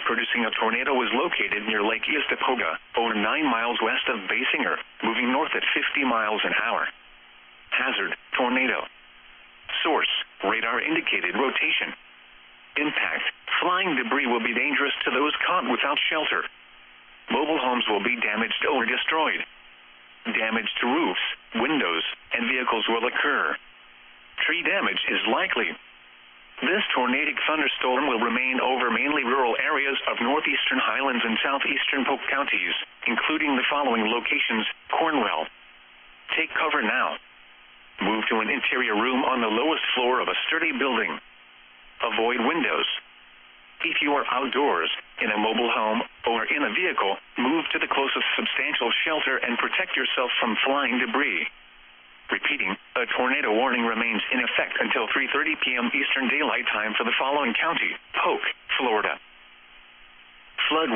producing a tornado was located near Lake Istapoga, over 9 miles west of Basinger, moving north at 50 miles an hour. Hazard, tornado. Source, radar indicated rotation. Impact, flying debris will be dangerous to those caught without shelter. Mobile homes will be damaged or destroyed. Damage to roofs, windows, and vehicles will occur. Tree damage is likely. This tornadic thunderstorm will remain over mainly rural areas of northeastern Highlands and southeastern Polk counties, including the following locations: Cornwell. Take cover now. Move to an interior room on the lowest floor of a sturdy building. Avoid windows. If you are outdoors, in a mobile home, or in a vehicle, move to the closest substantial shelter and protect yourself from flying debris. Repeating, a tornado warning remains in effect until 3:30 p.m. Eastern Daylight Time for the following county: Polk, Florida. Flood